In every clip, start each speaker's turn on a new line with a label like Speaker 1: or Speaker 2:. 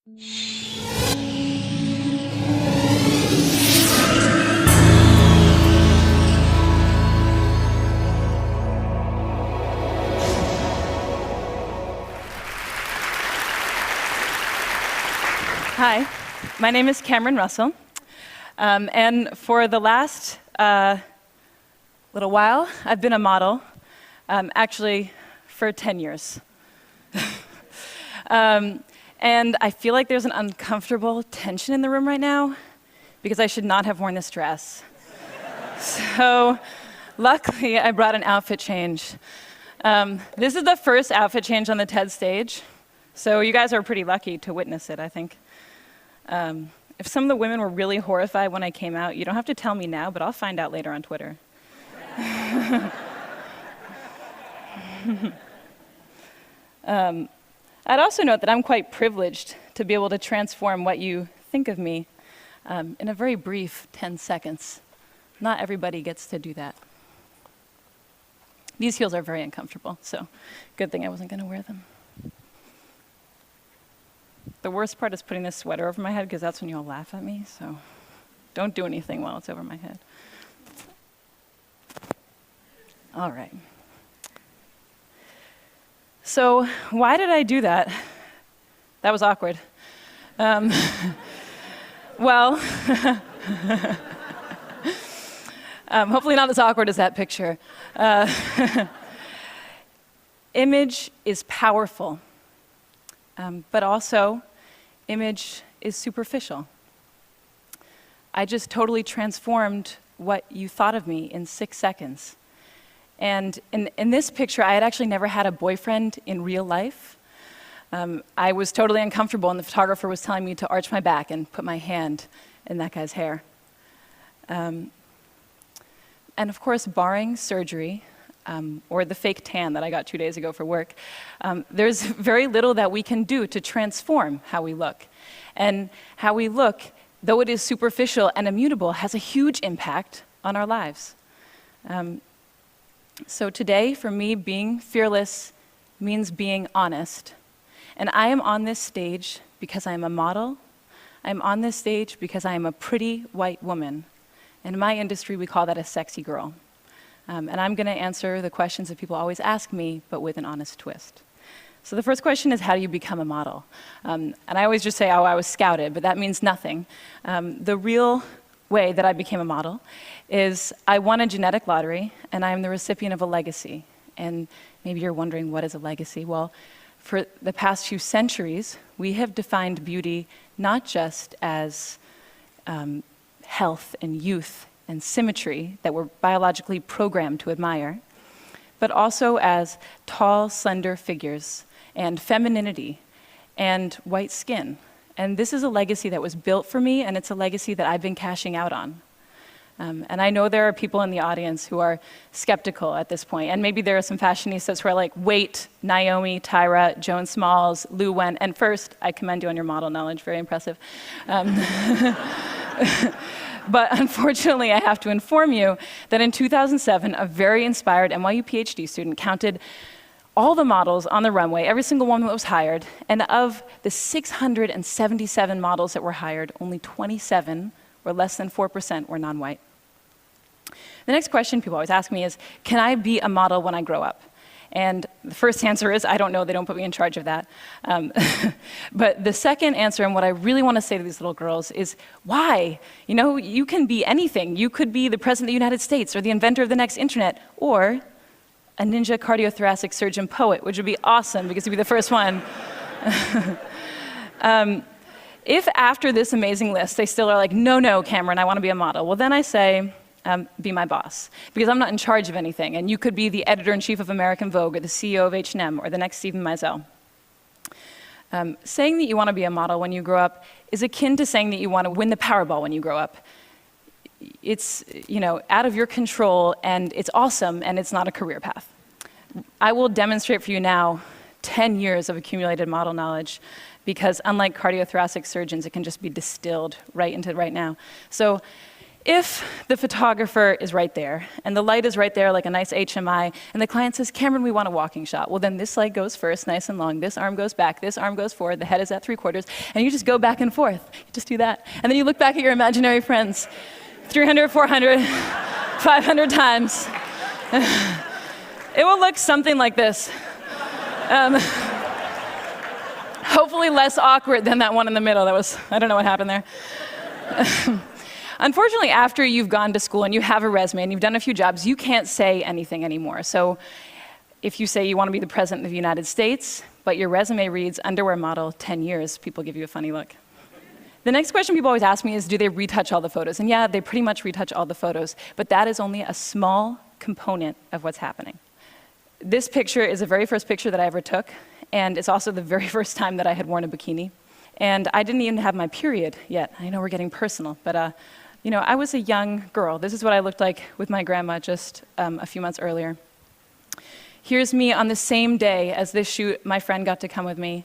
Speaker 1: Hi, my name is Cameron Russell, and for the last little while, I've been a model, actually for 10 years. And I feel like there's an uncomfortable tension in the room right now because I should not have worn this dress. So luckily, I brought an outfit change. This is the first outfit change on the TED stage, so you guys are pretty lucky to witness it, I think. If some of the women were really horrified when I came out, you don't have to tell me now, but I'll find out later on Twitter. I'd also note that I'm quite privileged to be able to transform what you think of me in a very brief 10 seconds. Not everybody gets to do that. These heels are very uncomfortable, so good thing I wasn't going to wear them. The worst part is putting this sweater over my head because that's when you all laugh at me, so don't do anything while it's over my head. All right. So why did I do that? That was awkward. Well, hopefully not as awkward as that picture. Image is powerful, but also image is superficial. I just totally transformed what you thought of me in 6 seconds. And in this picture, I had actually never had a boyfriend in real life. I was totally uncomfortable, and the photographer was telling me to arch my back and put my hand in that guy's hair. And of course, barring surgery, or the fake tan that I got 2 days ago for work, there's very little that we can do to transform how we look. And how we look, though it is superficial and immutable, has a huge impact on our lives. So today, for me, being fearless means being honest. And I am on this stage because I am a model. I'm on this stage because I am a pretty white woman. In my industry, we call that a sexy girl. And I'm going to answer the questions that people always ask me, but with an honest twist. So the first question is, how do you become a model? And I always just say, oh, I was scouted, but that means nothing. The real way that I became a model is I won a genetic lottery, and I am the recipient of a legacy. And maybe you're wondering, what is a legacy? Well, for the past few centuries, we have defined beauty not just as health and youth and symmetry that we're biologically programmed to admire, but also as tall, slender figures and femininity and white skin. And this is a legacy that was built for me, and it's a legacy that I've been cashing out on. And I know there are people in the audience who are skeptical at this point, and maybe there are some fashionistas who are like, wait, Naomi, Tyra, Joan Smalls, Lou Wen, and first, I commend you on your model knowledge, very impressive. But unfortunately, I have to inform you that in 2007, a very inspired NYU PhD student counted all the models on the runway, every single one that was hired, and of the 677 models that were hired, only 27, or less than 4%, were non-white. The next question people always ask me is, can I be a model when I grow up? And the first answer is, I don't know, they don't put me in charge of that. But the second answer, and what I really want to say to these little girls, is why? You know, you can be anything. You could be the president of the United States, or the inventor of the next internet, or a ninja cardiothoracic surgeon poet, which would be awesome, because you'd be the first one. If after this amazing list, they still are like, no, Cameron, I want to be a model, well, then I say, be my boss, because I'm not in charge of anything, and you could be the editor-in-chief of American Vogue, or the CEO of H&M, or the next Stephen Meisel. Saying that you want to be a model when you grow up is akin to saying that you want to win the Powerball when you grow up. It's, you know, out of your control, and it's awesome, and it's not a career path. I will demonstrate for you now 10 years of accumulated model knowledge, because unlike cardiothoracic surgeons, it can just be distilled right into right now. So if the photographer is right there, and the light is right there like a nice HMI, and the client says, Cameron, we want a walking shot, well then this leg goes first, nice and long, this arm goes back, this arm goes forward, the head is at 3/4, and you just go back and forth. You just do that. And then you look back at your imaginary friends, 300, 400, 500 times. It will look something like this. Hopefully less awkward than that one in the middle. I don't know what happened there. Unfortunately, after you've gone to school and you have a resume and you've done a few jobs, you can't say anything anymore. So if you say you want to be the President of the United States, but your resume reads underwear model 10 years, people give you a funny look. The next question people always ask me is, do they retouch all the photos? And yeah, they pretty much retouch all the photos, but that is only a small component of what's happening. This picture is the very first picture that I ever took, and it's also the very first time that I had worn a bikini. And I didn't even have my period yet. I know we're getting personal, but I was a young girl. This is what I looked like with my grandma just a few months earlier. Here's me on the same day as this shoot. My friend got to come with me.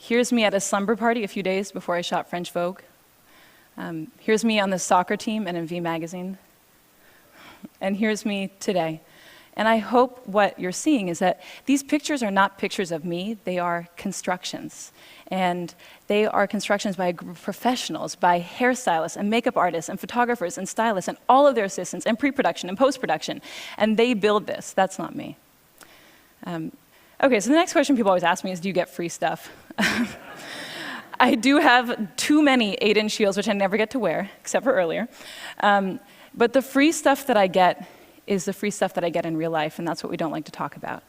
Speaker 1: Here's me at a slumber party a few days before I shot French Vogue. Here's me on the soccer team and in V Magazine. And here's me today. And I hope what you're seeing is that these pictures are not pictures of me, they are constructions. And they are constructions by a group of professionals, by hairstylists and makeup artists and photographers and stylists and all of their assistants and pre-production and post-production. And they build this, that's not me. Okay, so the next question people always ask me is, do you get free stuff? I do have too many 8-inch heels, which I never get to wear, except for earlier. But the free stuff that I get is the free stuff that I get in real life, and that's what we don't like to talk about.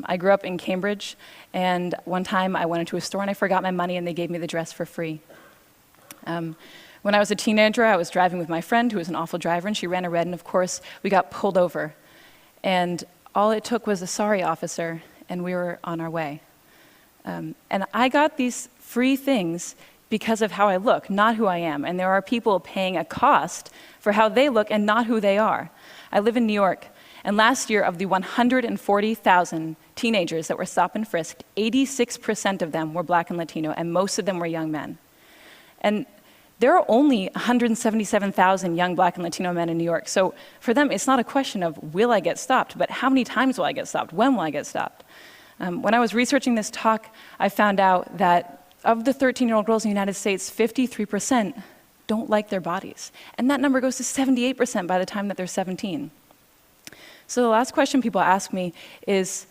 Speaker 1: I grew up in Cambridge, and one time I went into a store and I forgot my money and they gave me the dress for free. When I was a teenager, I was driving with my friend who was an awful driver, and she ran a red, and of course, we got pulled over. And all it took was a sorry officer, and we were on our way. And I got these free things because of how I look, not who I am. And there are people paying a cost for how they look and not who they are. I live in New York, and last year, of the 140,000 teenagers that were stopped and frisked, 86% of them were Black and Latino, and most of them were young men. And there are only 177,000 young Black and Latino men in New York, so for them, it's not a question of will I get stopped, but how many times will I get stopped? When will I get stopped? When I was researching this talk, I found out that of the 13-year-old girls in the United States, 53% don't like their bodies. And that number goes to 78% by the time that they're 17. So the last question people ask me is,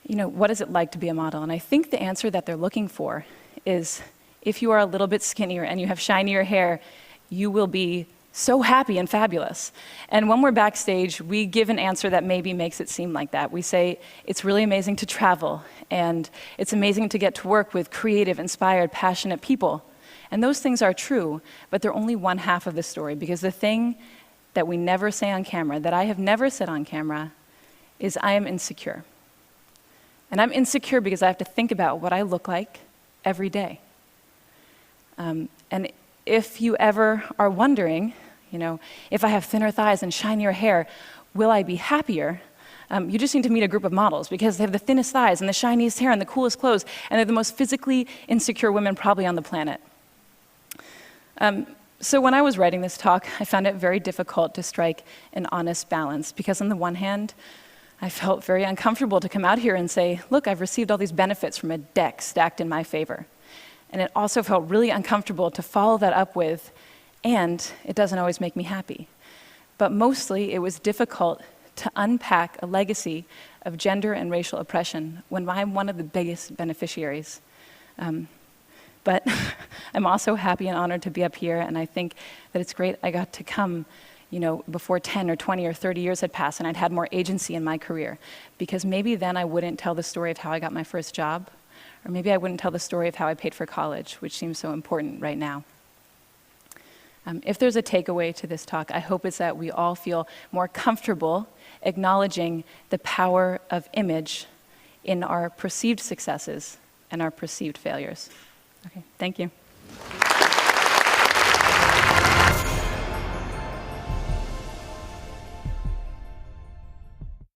Speaker 1: what is it like to be a model? And I think the answer that they're looking for is, if you are a little bit skinnier and you have shinier hair, you will be so happy and fabulous. And when we're backstage, we give an answer that maybe makes it seem like that. We say, it's really amazing to travel, and it's amazing to get to work with creative, inspired, passionate people. And those things are true, but they're only one half of the story, because the thing that we never say on camera, that I have never said on camera, is I am insecure. And I'm insecure because I have to think about what I look like every day. And if you ever are wondering, if I have thinner thighs and shinier hair, will I be happier? You just need to meet a group of models, because they have the thinnest thighs and the shiniest hair and the coolest clothes, and they're the most physically insecure women probably on the planet. So when I was writing this talk, I found it very difficult to strike an honest balance, because on the one hand, I felt very uncomfortable to come out here and say, look, I've received all these benefits from a deck stacked in my favor. And it also felt really uncomfortable to follow that up with, and it doesn't always make me happy. But mostly, it was difficult to unpack a legacy of gender and racial oppression when I'm one of the biggest beneficiaries. But I'm also happy and honored to be up here, and I think that it's great I got to come before 10 or 20 or 30 years had passed and I'd had more agency in my career. Because maybe then I wouldn't tell the story of how I got my first job, or maybe I wouldn't tell the story of how I paid for college, which seems so important right now. If there's a takeaway to this talk, I hope it's that we all feel more comfortable acknowledging the power of image in our perceived successes and our perceived failures. Okay, thank you.